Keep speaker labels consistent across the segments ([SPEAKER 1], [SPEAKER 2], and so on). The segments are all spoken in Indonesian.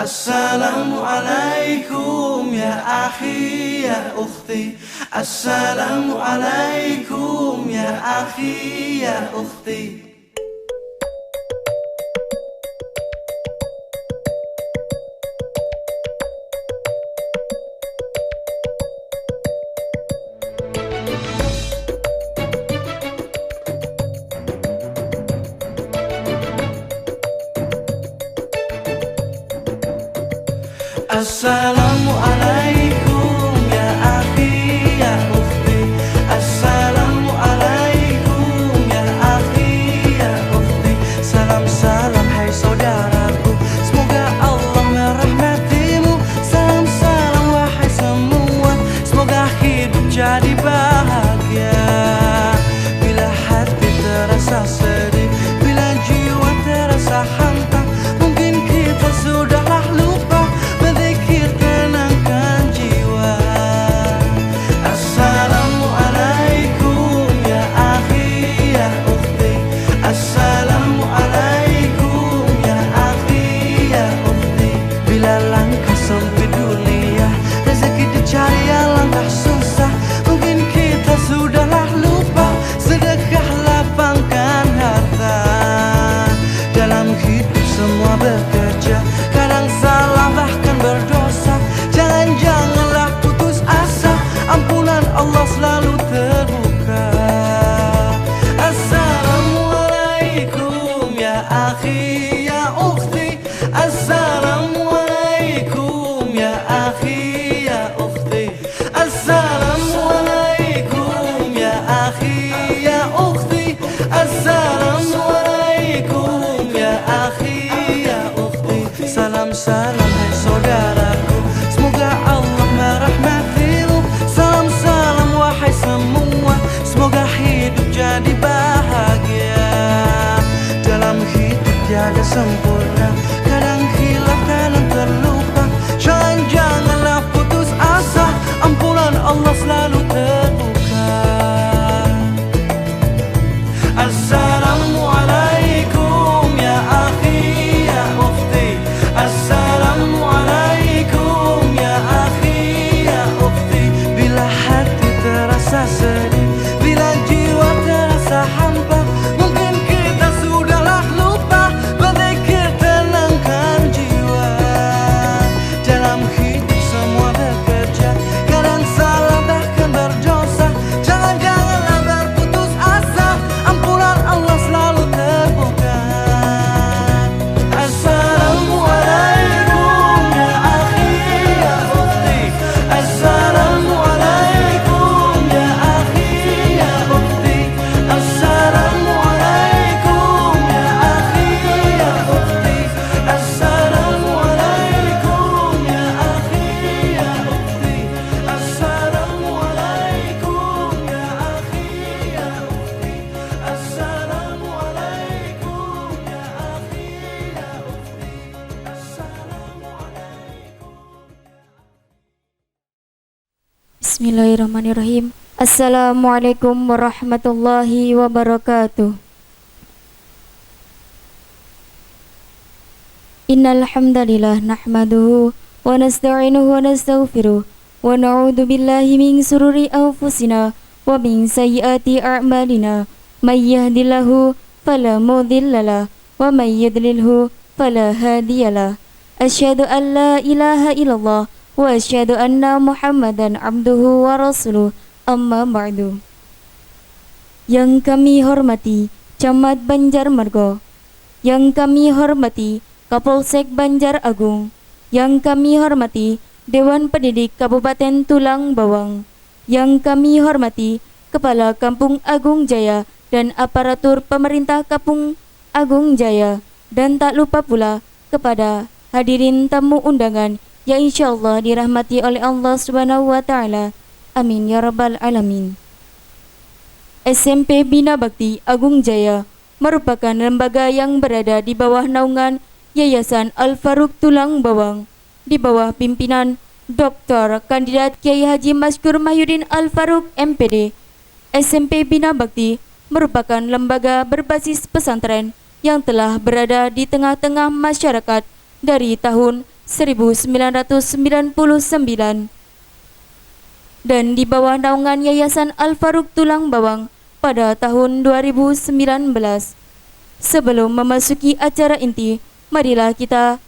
[SPEAKER 1] Assalamualaikum ya akhi ya ukhti. Assalamualaikum ya akhi ya ukhti. Assalamualaikum ya akhi ya ukhti. Assalamualaikum ya akhi ya ukhti. Salam salam hai saudaraku, semoga Allah merahmatimu. Salam salam wahai semua, semoga hidup jadi bahagia. Bila hati terasa sedih, bila jiwa terasa hampa, mungkin kita sudahlah lupa berzikir tenangkan jiwa. Assalamualaikum ya akhi ya ukhti. Assalamualaikum ya akhi ya ukhti. Bila langkah sempit dunia, rezeki dicari yang langkah susah, mungkin kita sudahlah lupa sedekah lapangkan harta. Dalam hidup semua bekerja, kadang salah bahkan berdosa. Jangan-janganlah putus asa, ampunan Allah selalu terbuka. Assalamualaikum ya akhi ya ukhti. Assalamualaikum ya akhi ya ukhti. Assalamualaikum ya akhi ya ukhti. Assalamualaikum ya akhi ya ukhti. Salam salam hai saudaraku, semoga Allah merahmatimu. Salam salam wahai semua, semoga hidup jadi bahagia. Dalam hidup tiada sempurna, kadang hilaf kadang terlupa. Jangan-janganlah putus asa, ampunan Allah selalu terbuka. Assalamualaikum ya akhi ya ukhti. Assalamualaikum ya akhi ya ukhti. Bila hati terasa sedih, bila jiwa terasa hampa, mungkin kita sudahlah lupa berzikir tenangkan jiwa. Dalam hidup semua bekerja, kadang salah bahkan berdosa. Jangan-janganlah berputus asa, ampunan Allah selalu terbuka. Assalamualaikum ya akhi ya ukhti. Assalamualaikum ya akhi ya ukhti. Assalamualaikum ya akhi ya ukhti. Assalamualaikum ya akhi ya ukhti. Assalamualaikum ya akhi ya ukhti. Assalamualaikum ya akhi ya ukhti.
[SPEAKER 2] Bismillahirrahmanirrahim. Assalamualaikum warahmatullahi wabarakatuh. Innal hamdalillah nahmaduhu wa nasta'inuhu wa nastaghfiruh wa na'udzu billahi min shururi anfusina wa min sayyiati a'malina. May yahdihillahu fala mudhillalah wa may yudlilhu fala hadiyalah. Asyhadu an la ilaha illallah wa asyhadu anna Muhammadan abduhu wa rasuluh. Amma ba'du. Yang kami hormati Camat Banjarmargo, yang kami hormati Kapolsek Banjar Agung, yang kami hormati Dewan Pendidik Kabupaten Tulang Bawang, yang kami hormati Kepala Kampung Agung Jaya dan aparatur pemerintah Kampung Agung Jaya, dan tak lupa pula kepada hadirin tamu undangan yang insyaallah dirahmati oleh Allah Subhanahu wa taala. Amin ya rabbal alamin. SMP Bina Bakti Agung Jaya merupakan lembaga yang berada di bawah naungan Yayasan Al-Faruq Tulang Bawang di bawah pimpinan Dr. Kandidat Kiai Haji Maskur Mahyudin Al-Faruq MPD. SMP Bina Bakti merupakan lembaga berbasis pesantren yang telah berada di tengah-tengah masyarakat dari tahun 1999 dan di bawah naungan Yayasan Al-Faruq Tulang Bawang pada tahun 2019. Sebelum memasuki acara inti, marilah kita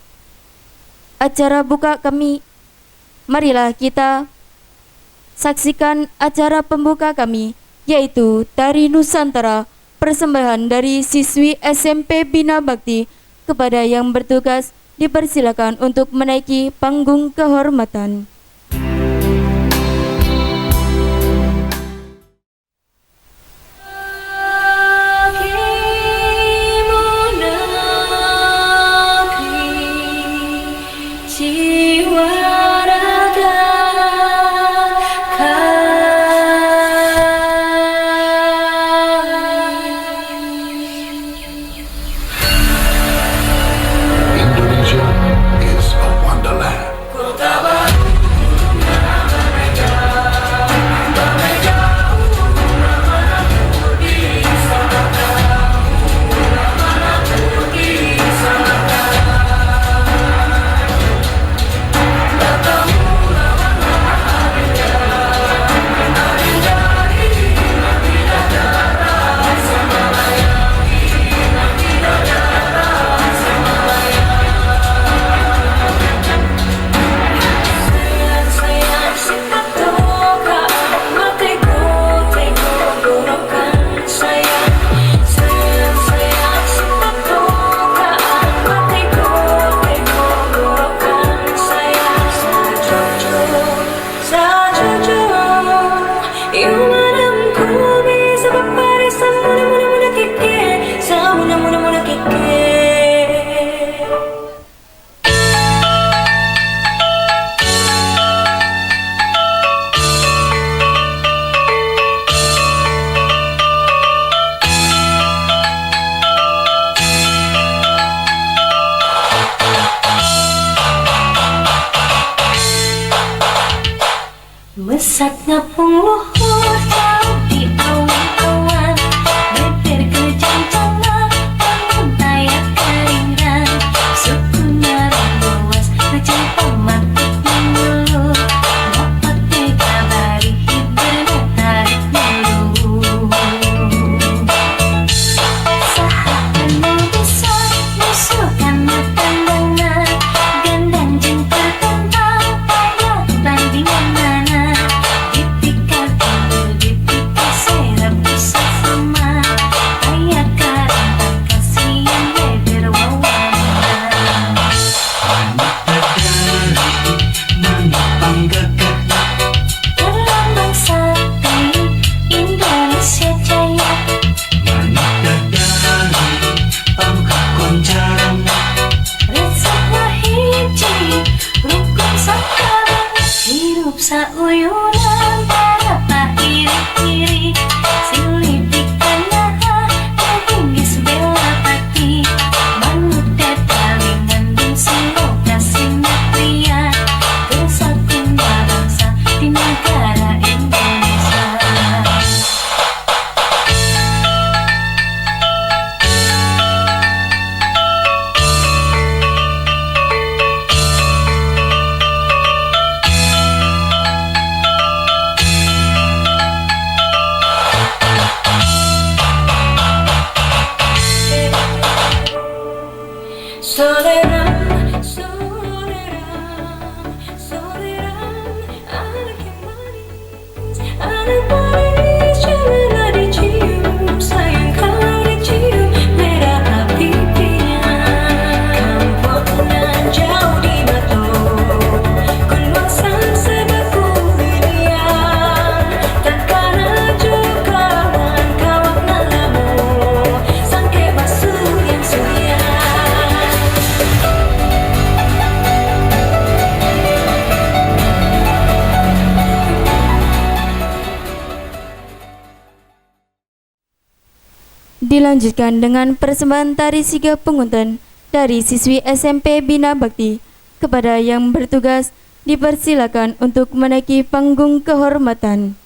[SPEAKER 2] saksikan acara pembuka kami, yaitu Tari Nusantara, persembahan dari siswi SMP Bina Bakti. Kepada yang bertugas dipersilakan untuk menaiki panggung kehormatan.
[SPEAKER 3] Mesat ngapung luhur jauh di awan-awan, beber kejancangan bangun tayak keringan, suku narang luas rejang pematik mulu, dapat dikabari hibernya tarik mulu. Sahabat mau bisa musuhkan tandangan, gandang jengkel tentang payah bandingan mana. Sauyuran para pak iri-iri, silih dikanaha daging bela pati, manut detalingan dan siro kasimetria, kesakunda bangsa di negara Indonesia.
[SPEAKER 2] Dilanjutkan dengan persembahan tari Siga Pengunten dari siswi SMP Bina Bakti. Kepada yang bertugas dipersilakan untuk menaiki panggung kehormatan.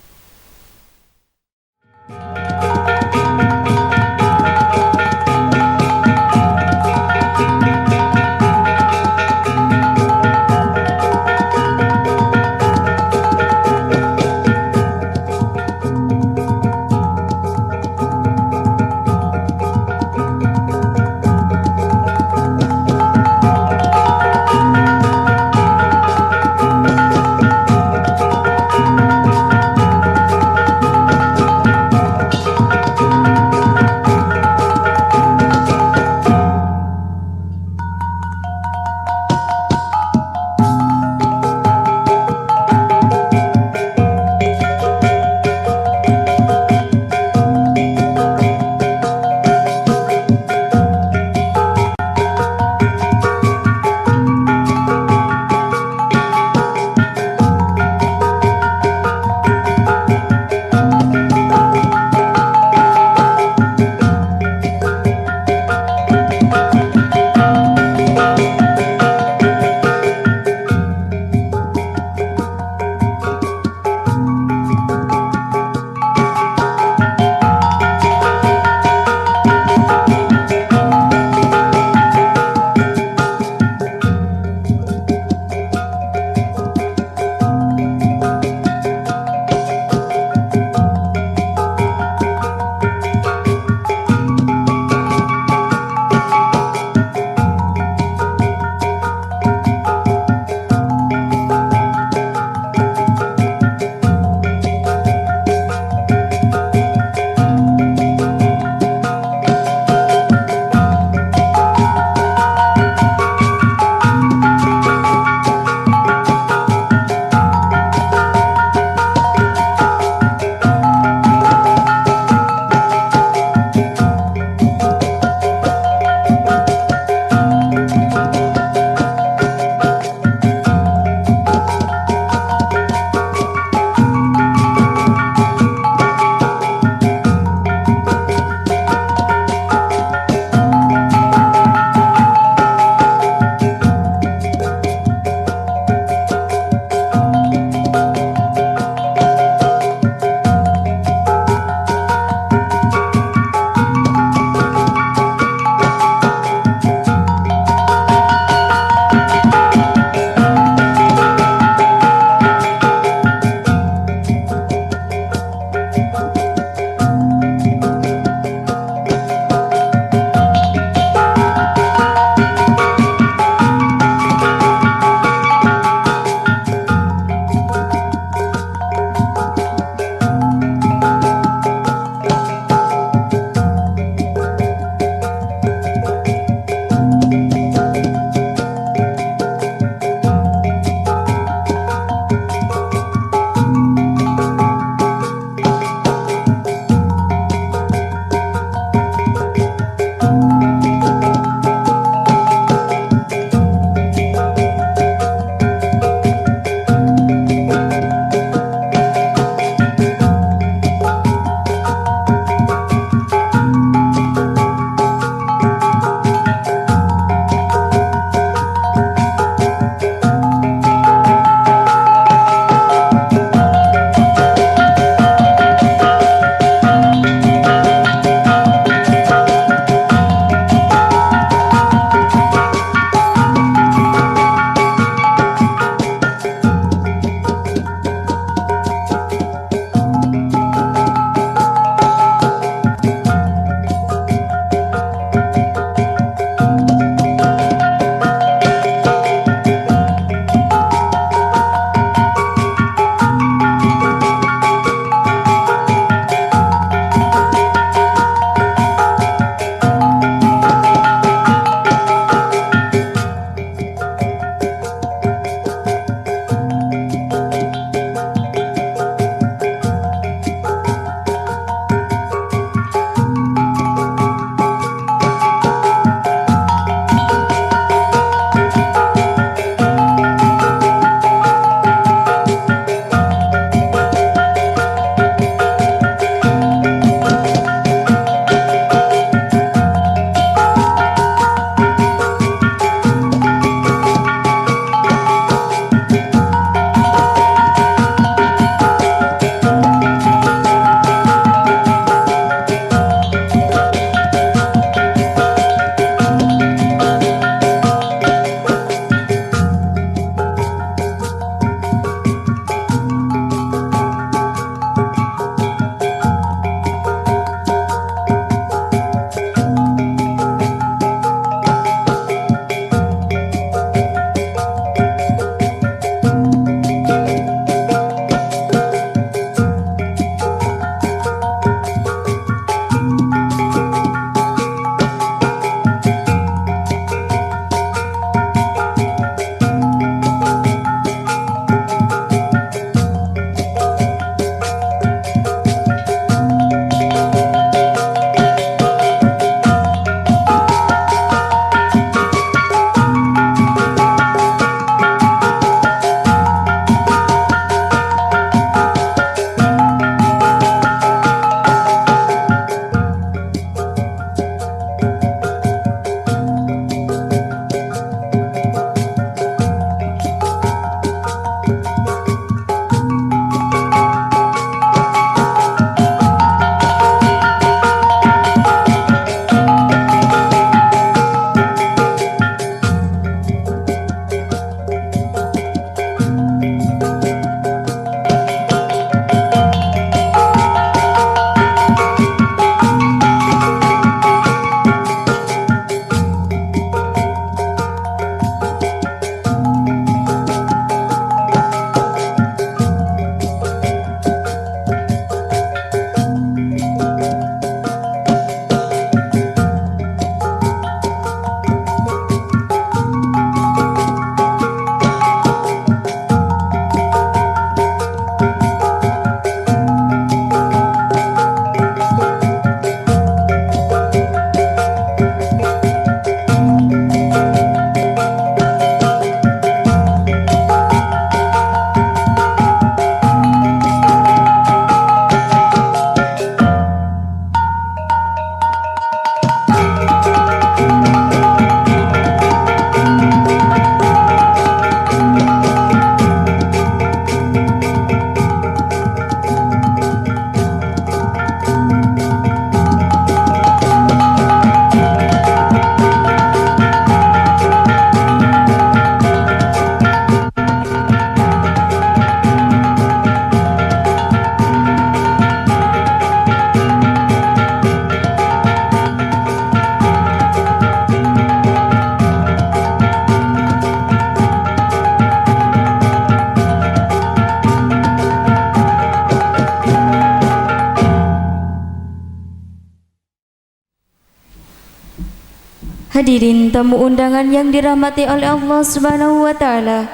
[SPEAKER 2] Hadirin tamu undangan yang dirahmati oleh Allah Subhanahu wa taala.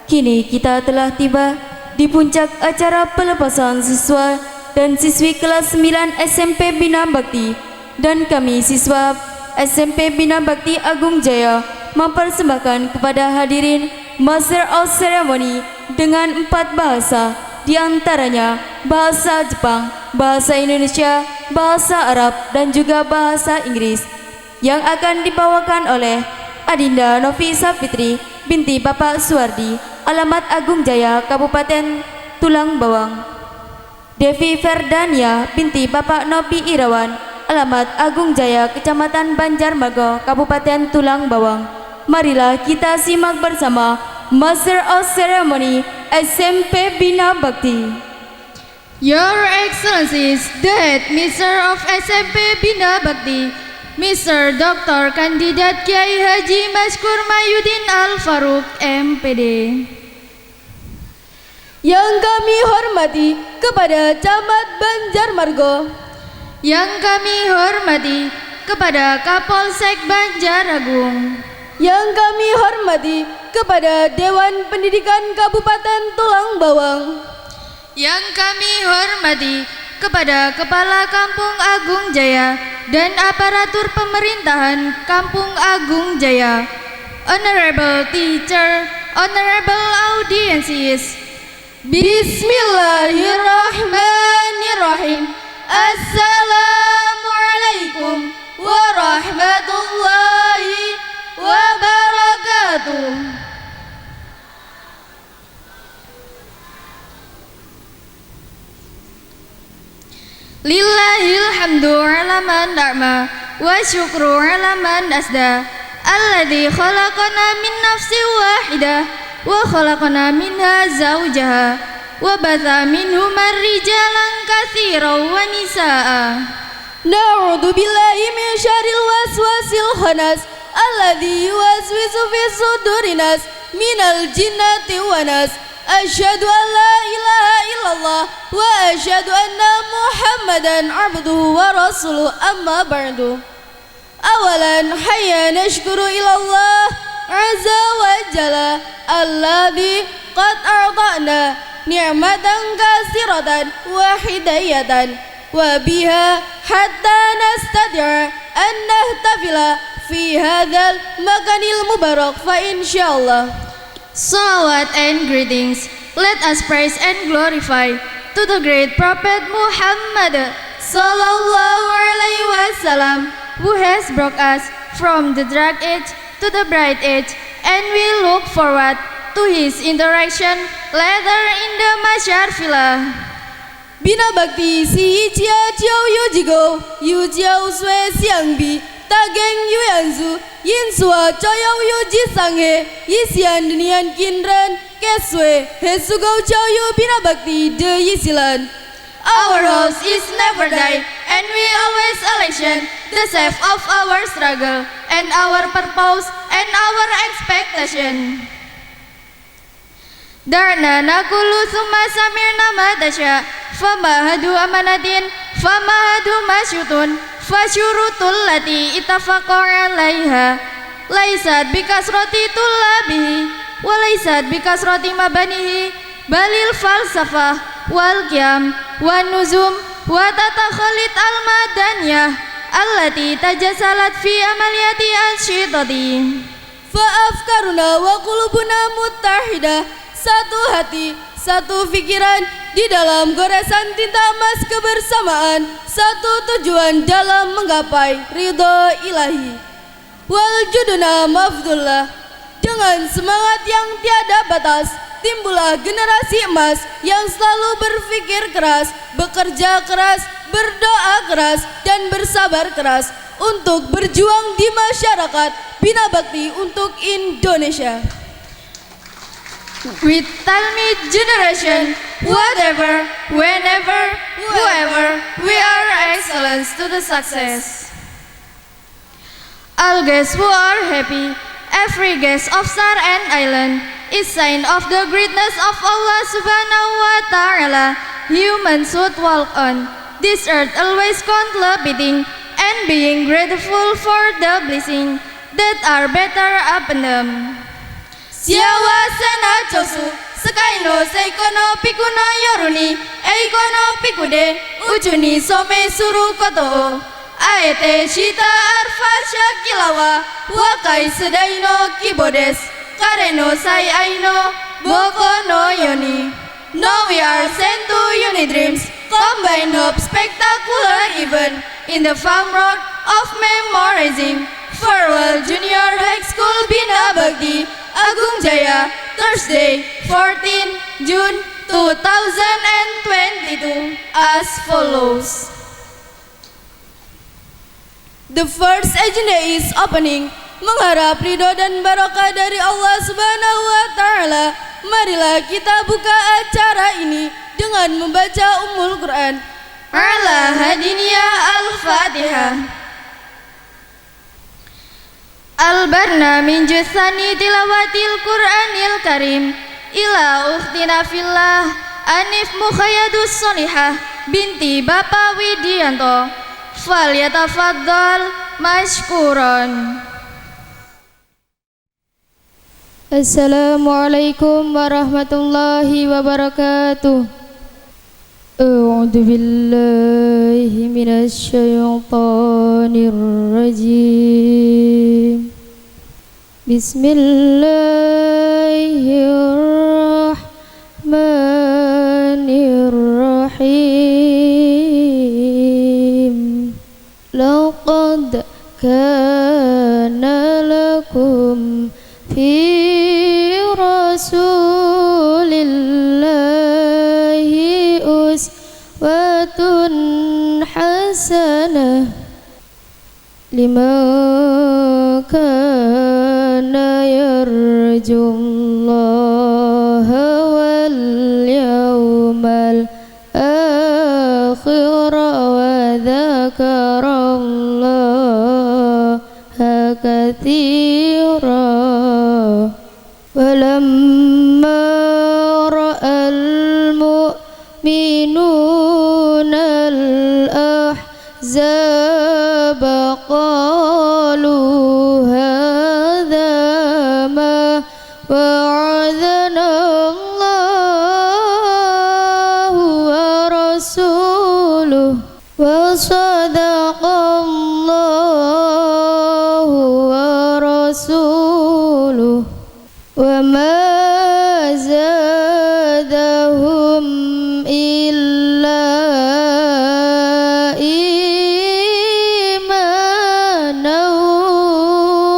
[SPEAKER 2] Kini kita telah tiba di puncak acara pelepasan siswa dan siswi kelas 9 SMP Bina Bakti, dan kami siswa SMP Bina Bakti Agung Jaya mempersembahkan kepada hadirin Master of Ceremony dengan 4 bahasa, di antaranya bahasa Jepang, bahasa Indonesia, bahasa Arab, dan juga bahasa Inggris, yang akan dibawakan oleh Adinda Novisa Fitri binti Bapak Suwardi, alamat Agung Jaya, Kabupaten Tulang Bawang. Devi Ferdania binti Bapak Nopi Irawan, alamat Agung Jaya, Kecamatan Banjarmago, Kabupaten Tulang Bawang. Marilah kita simak bersama Master of Ceremony SMP Bina Bakti.
[SPEAKER 4] Your Excellencies, the Head Mister of SMP Bina Bakti, Mr. Dr. Kandidat Kiai Haji Maskur Mayudin Al-Faruq, MPD.
[SPEAKER 5] Yang kami hormati kepada Camat Banjarmargo,
[SPEAKER 4] yang kami hormati kepada Kapolsek Banjaragung,
[SPEAKER 5] yang kami hormati kepada Dewan Pendidikan Kabupaten Tulang Bawang,
[SPEAKER 4] yang kami hormati kepada Kepala Kampung Agung Jaya dan aparatur pemerintahan Kampung Agung Jaya, Honorable Teacher, Honorable Audiences.
[SPEAKER 5] Bismillahirrahmanirrahim. Assalamualaikum warahmatullahi wabarakatuh.
[SPEAKER 4] Lillahil hamdu ala man da'ma wa syukru ala man asda, alladzi khalaqana min nafsin wahidah wa khalaqana minha zawjaha wa batha minhuma rijalan katsiran wa nisaa.
[SPEAKER 5] Na'udzu billahi min syarril waswasil khannas alladzi yuwaswisu fi sudurin nas minal jinnati wan nas. Asyhadu an la ilaha illallah wa asyhadu anna Muhammadan abduhu wa rasuluh, amma ba'du. Awalan hayya nashkuru ilallah azza wa jalla alladzi qad a'tana ni'matan katsiratan wa hidayatan wa biha hatta nastati'a an nahtafila fi hadzal makanil mubarak, fa insyaallah.
[SPEAKER 4] Salawat and greetings, let us praise and glorify to the great Prophet Muhammad sallallahu alaihi wasallam, who has brought us from the dark age to the bright age, and we look forward to his interaction later in the Mahsyar Villa.
[SPEAKER 5] Bina Bakti si chia chiao yu jigo yu jiao sui xiang bi ta geng yu yanzu yin sua choyao yu ji sanghe yisian denian kinren keswe he sugau chao yu Bina Bakti de yisilan.
[SPEAKER 4] Our host is never die, and we always elation the self of our struggle and our purpose and our expectation. Darna nakulu summa samirna madasya famahadu amanatin famahadu masyutun fasyurutul lati itafaqar alaiha laisat bikasrati tullabihi walaisat bikasrati mabanihi balil falsafah wal qiyam wan nuzum wa tatakhalit al madaniyah allati tajasalat fi amaliyati ansyitati.
[SPEAKER 5] Fa afkaruna wa qulubuna muttahidah, satu hati, satu pikiran di dalam goresan tinta emas kebersamaan, satu tujuan dalam menggapai ridho ilahi. Wal juduna mafdullah, dengan semangat yang tiada batas, timbullah generasi emas yang selalu berpikir keras, bekerja keras, berdoa keras, dan bersabar keras untuk berjuang di masyarakat Bina Bakti untuk Indonesia.
[SPEAKER 4] With Talmid generation, whatever, whenever, whoever, we are excellence to the success. All guests who are happy, every guest of Star and Island is sign of the greatness of Allah Subhanahu wa Ta'ala. Humans should walk on this earth always contemplating and being grateful for the blessing that are better upon them.
[SPEAKER 5] Siawa sena chosu Sekai no seiko no piku no yoruni Eiko no piku de Ujuni some suru koto Aete shita arfasha kilawa Wakai sedai no kibodes Kare no sai ai no Boko no yoni Now we are sent to uni dreams Combine hope spectacular event In the farm road of memorizing Farewell Junior High School Bina Bhakti Agung Jaya Thursday 14 June 2022 as follows. The first agenda is opening. Mengharap ridho dan barokah dari Allah Subhanahu wa Ta'ala. Marilah kita buka acara ini dengan membaca Ummul Quran. Ala hadiniya al-Fatihah.
[SPEAKER 4] Al-barnamin juthani tilawatil Qur'anil Karim ila ukhtina fillah Anif Mukhayadus Solihah binti Bapak Widianto fal yatafaddal mashkuran.
[SPEAKER 2] Assalamualaikum warahmatullahi wabarakatuh. A'udzu billahi minasy syaithanir rajim. Bismillahirrahmanirrahim. Laqad kana lakum fi rasulillahi uswatun hasanah liman kana yarjullaha wal yawmal akhir wa dzakarallaha katsira. Walamma ra'al mu'minuna al-ahzaba qalu hadza ma wa'adana Allahu wa rasuluhu wa sadaqallahu wa rasuluhu wa ma zadahum illa imanan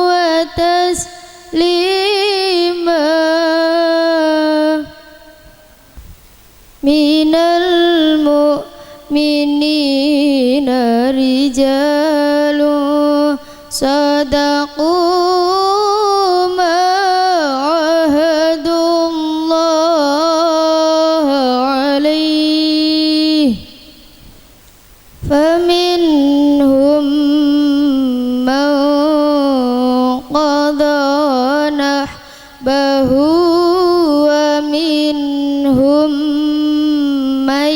[SPEAKER 2] wa taslima. Minal mu'minina rijalun sadaqu فمنهم من قضى نحبه ومنهم من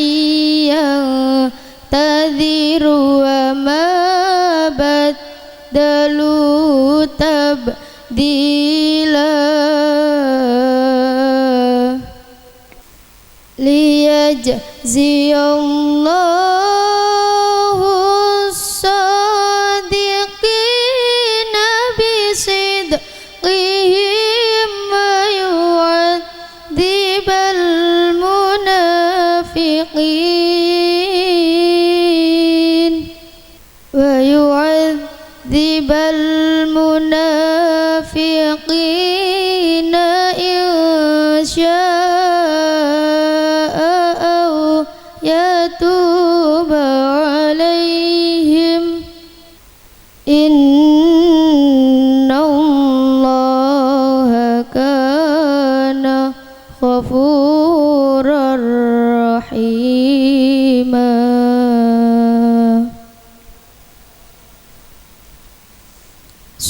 [SPEAKER 2] ينتظر وما بدلوا تبديلا ليجزي الله الصادقين بصدقهم ويعذب المنافقين إن شاء أو يتوب عليهم إن الله كان غفورا رحيما.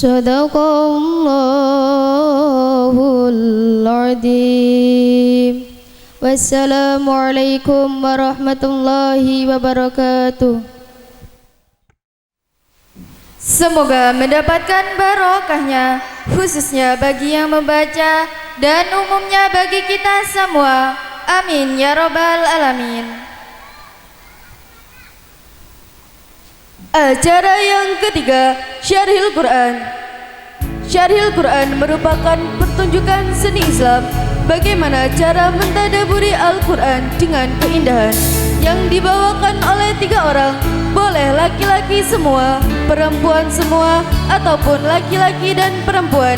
[SPEAKER 2] Sadaqallahul Azim. Wassalamualaikum warahmatullahi wabarakatuh.
[SPEAKER 4] Semoga mendapatkan barokahnya, khususnya bagi yang membaca dan umumnya bagi kita semua. Amin ya robbal alamin.
[SPEAKER 5] Acara yang ketiga, Syarhil Quran. Syarhil Quran merupakan pertunjukan seni Islam bagaimana cara mentadaburi Al-Quran dengan keindahan yang dibawakan oleh 3 orang, boleh laki-laki semua, perempuan semua, ataupun laki-laki dan perempuan.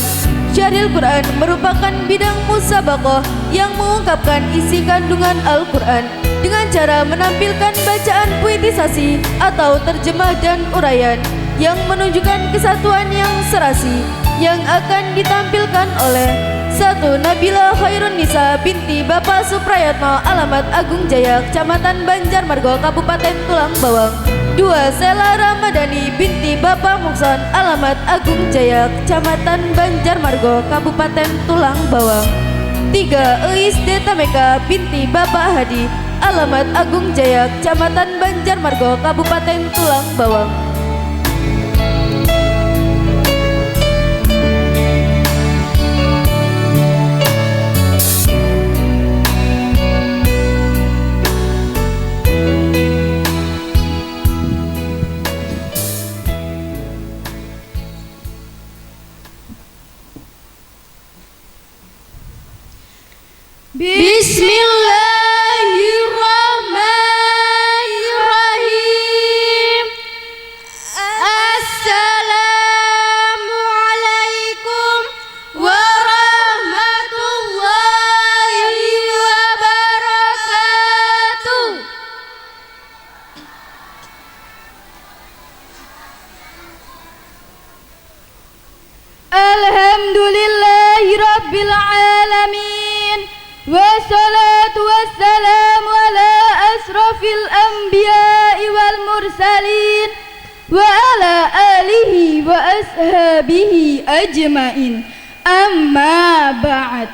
[SPEAKER 5] Syarhil Quran merupakan bidang musabaqah yang mengungkapkan isi kandungan Al-Quran dengan cara menampilkan bacaan puitisasi atau terjemah dan uraian yang menunjukkan kesatuan yang serasi yang akan ditampilkan oleh 1. Nabila Khairun Nisa binti Bapak Suprayatno, alamat Agung Jaya, Kecamatan Banjarmargo, Kabupaten Tulang Bawang. 2. Sela Ramadhani binti Bapak Mukson, alamat Agung Jaya, Kecamatan Banjarmargo, Kabupaten Tulang Bawang. 3. Eis Detameka binti Bapak Hadi, alamat Agung Jaya, Kecamatan Banjarmargo, Kabupaten Tulang Bawang.
[SPEAKER 4] Bismillahirrahmanirrahim. Assalamualaikum warahmatullahi wabarakatuh. Alhamdulillahi rabbil alamin. Wassalatu wassalamu ala asrafil anbiya'i wal mursalin wa ala alihi wa ashabihi ajmain. Amma ba'd.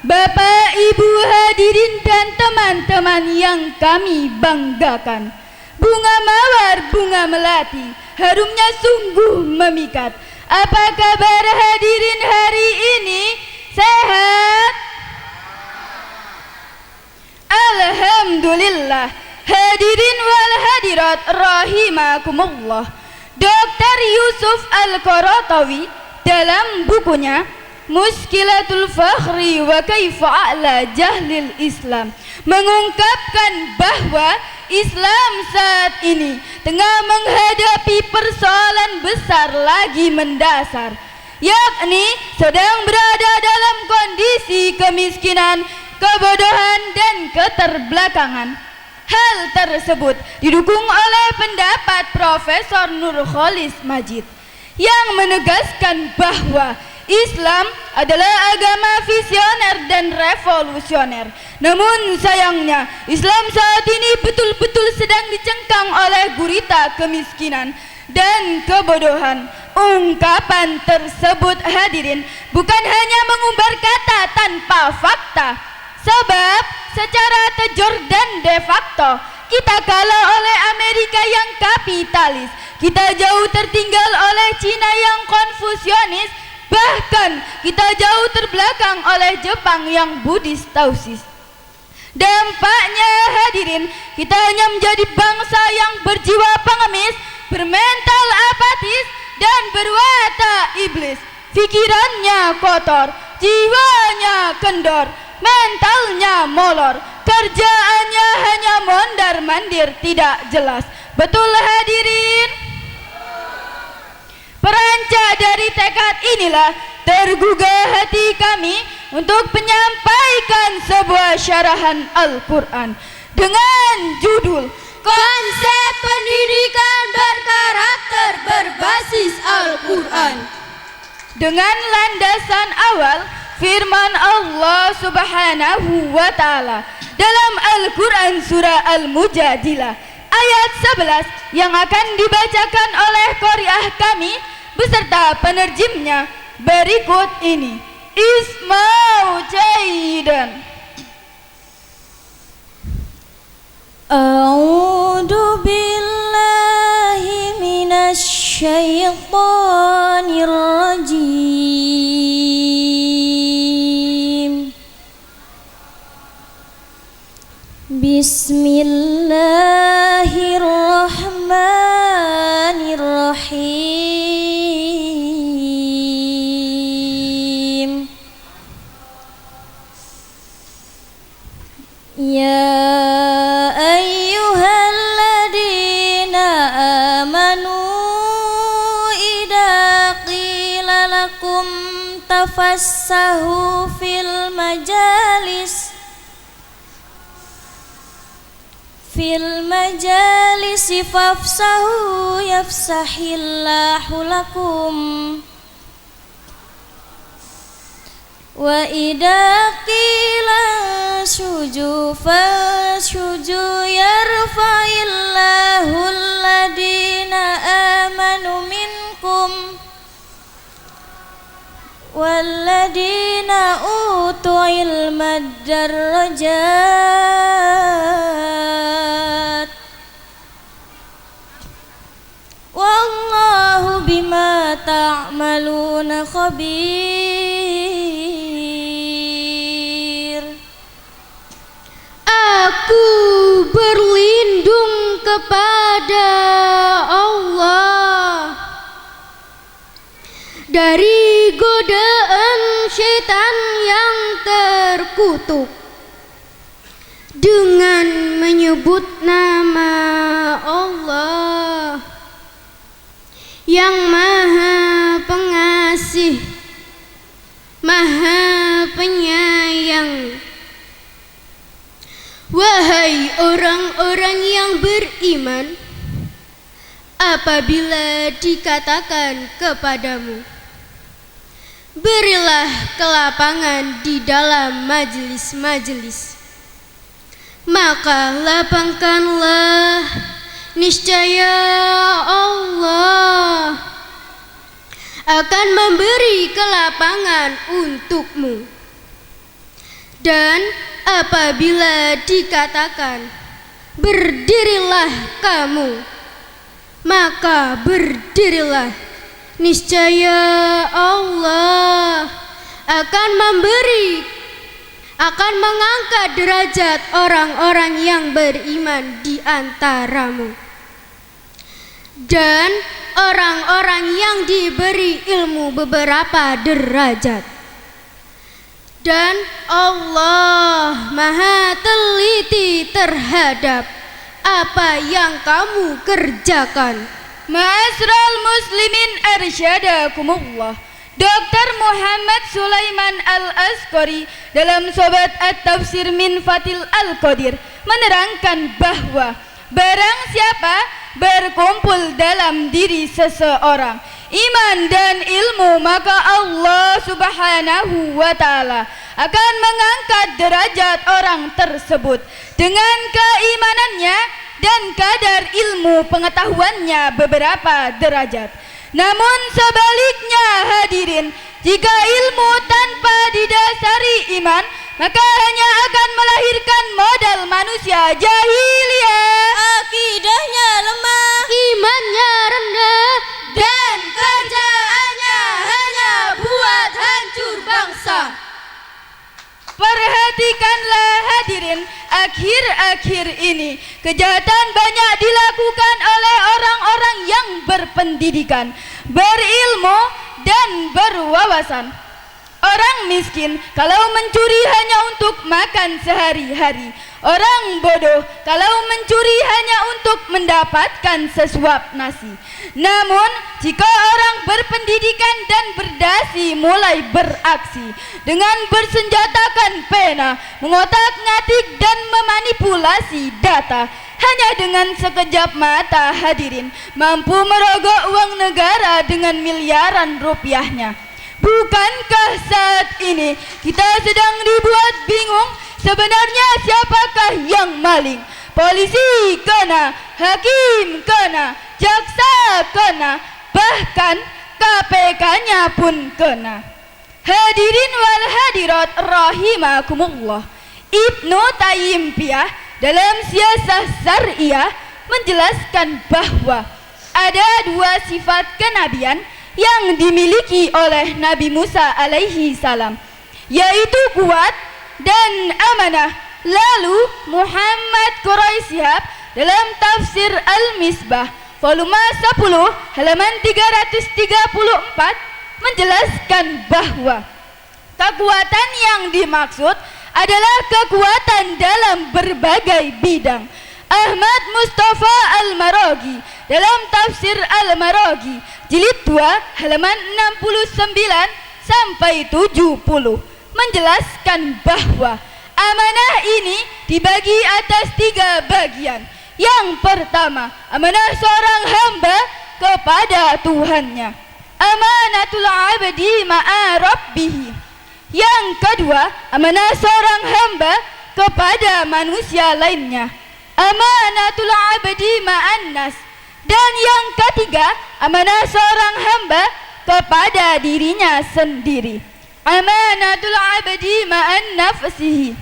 [SPEAKER 4] Bapak, Ibu hadirin dan teman-teman yang kami banggakan, bunga mawar, bunga melati, harumnya sungguh memikat. Apa kabar hadirin hari ini? Sehat? Alhamdulillah. Hadirin wal hadirat rahimakumullah. Dr. Yusuf Al-Qaradawi dalam bukunya Muskilatul Fakhri wa Kaifa A'la Jahlil Islam mengungkapkan bahwa Islam saat ini tengah menghadapi persoalan besar lagi mendasar, yakni sedang berada dalam kondisi kemiskinan, kebodohan dan keterbelakangan. Hal tersebut didukung oleh pendapat Profesor Nurholis Majid yang menegaskan bahwa Islam adalah agama visioner dan revolusioner. Namun sayangnya Islam saat ini betul-betul sedang dicengkang oleh gurita kemiskinan dan kebodohan. Ungkapan tersebut hadirin bukan hanya mengumbar kata tanpa fakta, sebab secara tejur dan de facto kita kalah oleh Amerika yang kapitalis, kita jauh tertinggal oleh Cina yang konfusionis, bahkan kita jauh terbelakang oleh Jepang yang Buddhis Taois. Dampaknya hadirin, kita hanya menjadi bangsa yang berjiwa pengemis, bermental apatis dan berwatak iblis. Pikirannya kotor, jiwanya kendor, mentalnya molor, kerjaannya hanya mondar-mandir tidak jelas. Betul hadirin? Perancah dari tekad inilah tergugah hati kami untuk menyampaikan sebuah syarahan Al-Quran dengan judul Konsep Pendidikan Berkarakter Berbasis Al-Quran, dengan landasan awal firman Allah Subhanahu wa Ta'ala dalam Al-Quran surah Al-Mujadilah ayat 11 yang akan dibacakan oleh qari'ah kami beserta penerjemnya berikut ini. Isma'u jaidan. A'udzu billahi minasy syaithanir
[SPEAKER 2] rajim. Bismillahirrahmanirrahim. Ya ayyuhalladzina amanu idza qila lakum tafassahu fil majalisi fafsahu yafsahillahu lakum wa idza qila suju fasjudu yarfa'illahu alladhina amanu minkum walladhina utul ilma darajat wallahu bima ta'maluna khabir.
[SPEAKER 4] Aku berlindung kepada Allah dari godaan syaitan yang terkutuk dengan menyebut nama Allah yang Maha Pengasih, Maha Penyayang. Wahai orang-orang yang beriman, apabila dikatakan kepadamu, berilah kelapangan di dalam majelis-majelis, maka lapangkanlah, niscaya Allah akan memberi kelapangan untukmu. Dan apabila dikatakan berdirilah kamu, maka berdirilah, niscaya Allah akan mengangkat derajat orang-orang yang beriman di antaramu. Dan orang-orang yang diberi ilmu beberapa derajat. Dan Allah Maha teliti terhadap apa yang kamu kerjakan.
[SPEAKER 5] Ma'asral muslimin arsyadakumullah. Dr. Muhammad Sulaiman Al-Asqari dalam Sobat At-Tafsir min Fatil Al-Qadir menerangkan bahwa barang siapa berkumpul dalam diri seseorang iman dan ilmu, maka Allah Subhanahu wa ta'ala akan mengangkat derajat orang tersebut dengan keimanannya dan kadar ilmu pengetahuannya beberapa derajat. Namun sebaliknya hadirin, jika ilmu tanpa didasari iman, maka hanya akan melahirkan modal manusia jahiliyah, akidahnya lemah, imannya rendah, dan kerjaannya hanya buat hancur bangsa. Perhatikanlah hadirin, akhir-akhir ini kejahatan banyak dilakukan oleh orang-orang yang berpendidikan, berilmu, dan berwawasan. Orang miskin kalau mencuri hanya untuk makan sehari-hari. Orang bodoh kalau mencuri hanya untuk mendapatkan sesuap nasi. Namun jika orang berpendidikan dan berdasi mulai beraksi dengan bersenjatakan pena, mengotak-ngatik dan memanipulasi data, hanya dengan sekejap mata hadirin mampu merogok uang negara dengan miliaran rupiahnya. Bukankah saat ini kita sedang dibuat bingung sebenarnya siapakah yang maling? Polisi kena, hakim kena, jaksa kena, bahkan KPK-nya pun kena. Hadirin wal hadirat rahimakumullah. Ibnu Taymiyah dalam Siyasah Syariah menjelaskan bahwa ada dua sifat kenabian yang dimiliki oleh Nabi Musa alaihi salam, yaitu kuat dan amanah. Lalu Muhammad Quraisyhab dalam tafsir Al-Misbah volume 10 halaman 334 menjelaskan bahwa kekuatan yang dimaksud adalah kekuatan dalam berbagai bidang. Ahmad Mustafa Al-Maraghi dalam tafsir Al-Maraghi jilid 2 halaman 69 sampai 70 menjelaskan bahwa amanah ini dibagi atas 3 bagian. Yang pertama, amanah seorang hamba kepada Tuhannya, amanatul abdi ma'a rabbih. Yang kedua, amanah seorang hamba kepada manusia lainnya, amanatul abdi ma'an nas. Dan yang ketiga, amanah seorang hamba kepada dirinya sendiri, amanatul abdi ma'an nafsihi.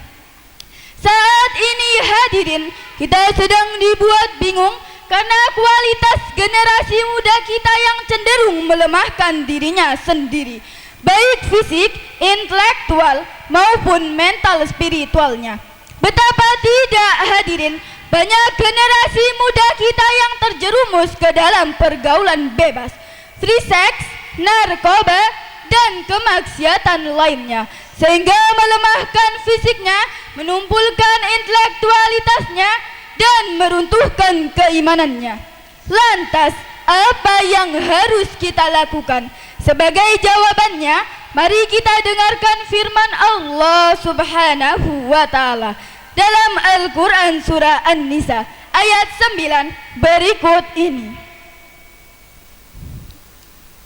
[SPEAKER 5] Saat ini hadirin, kita sedang dibuat bingung karena kualitas generasi muda kita yang cenderung melemahkan dirinya sendiri, baik fisik, intelektual maupun mental spiritualnya. Betapa tidak hadirin, banyak generasi muda kita yang terjerumus ke dalam pergaulan bebas, free sex, narkoba, dan kemaksiatan lainnya, sehingga melemahkan fisiknya, menumpulkan intelektualitasnya, dan meruntuhkan keimanannya. Lantas, apa yang harus kita lakukan? Sebagai jawabannya, mari kita dengarkan firman Allah Subhanahu wa Ta'ala dalam Al-Quran Surah An-Nisa ayat 9 berikut ini.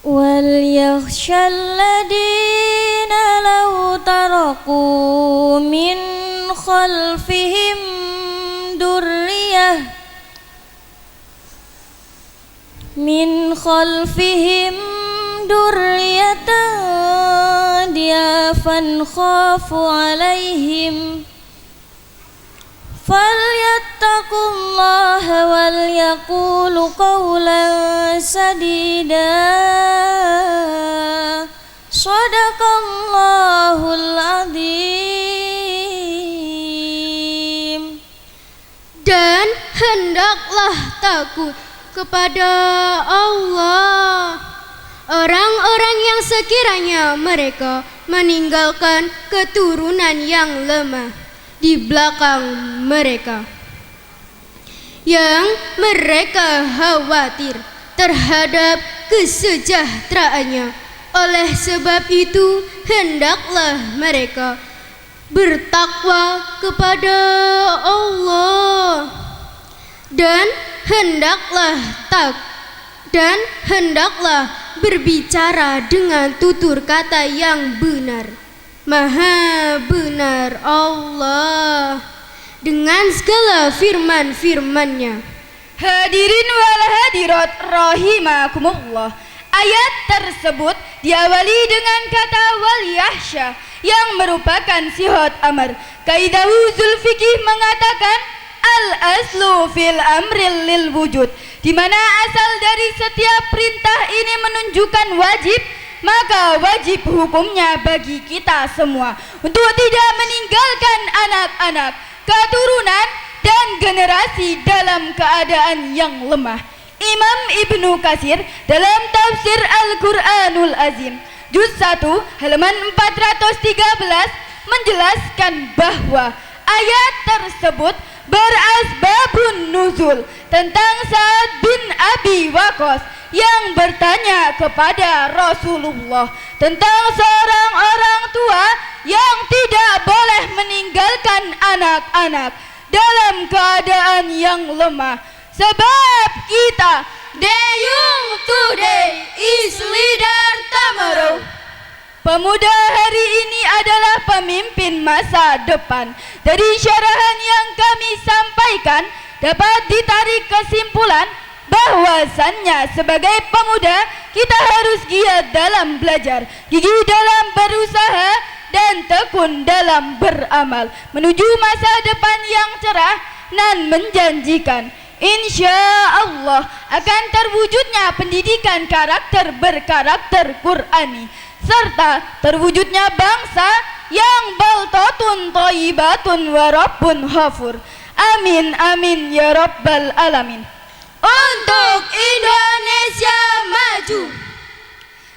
[SPEAKER 2] وَلْيَخْشَ الَّذِينَ لَوْ تَرَكُوا مِنْ خَلْفِهِمْ ذُرِّيَّةً ضِعَافًا خَافُوا عَلَيْهِمْ فَلْيَتَّقُوا اللَّهَ وَلْيَقُولُوا قَوْلًا سَدِيدًا. Shadaqallahul Azim.
[SPEAKER 4] Dan hendaklah takut kepada Allah orang-orang yang sekiranya mereka meninggalkan keturunan yang lemah di belakang mereka, yang mereka khawatir terhadap kesejahteraannya. Oleh sebab itu, hendaklah mereka bertakwa kepada Allah dan hendaklah berbicara dengan tutur kata yang benar. Maha benar Allah dengan segala firman-firman-Nya.
[SPEAKER 5] Hadirin wal hadirat rahimakumullah, ayat tersebut diawali dengan kata waliyahsya yang merupakan sihot amar. Kaidah usul fikih mengatakan al-aslu fil amril lil wujud, di mana asal dari setiap perintah ini menunjukkan wajib, maka wajib hukumnya bagi kita semua untuk tidak meninggalkan anak-anak, keturunan, dan generasi dalam keadaan yang lemah. Imam Ibnu Katsir dalam tafsir Al-Quranul Azim juz 1 halaman 413 menjelaskan bahwa ayat tersebut berasbabun nuzul tentang Sa'ad bin Abi Waqqas yang bertanya kepada Rasulullah tentang seorang orang tua yang tidak boleh meninggalkan anak-anak dalam keadaan yang lemah. Sebab kita, the young today is leader tomorrow. Pemuda hari ini adalah pemimpin masa depan. Dari syarahan yang kami sampaikan dapat ditarik kesimpulan bahwasannya sebagai pemuda kita harus giat dalam belajar, gigih dalam berusaha, dan tekun dalam beramal menuju masa depan yang cerah dan menjanjikan. insya Allah akan terwujudnya pendidikan karakter berkarakter Qur'ani serta terwujudnya bangsa yang baltatun thayyibatun wa rabbun ghafur. Amin amin ya rabbal alamin. Untuk Indonesia maju.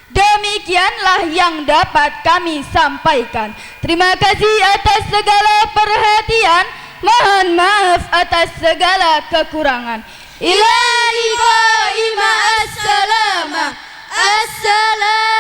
[SPEAKER 5] Demikianlah yang dapat kami sampaikan. Terima kasih atas segala perhatian. Mohon maaf atas segala kekurangan. Ila liqa'i ma'as salamah. Assalamualaikum.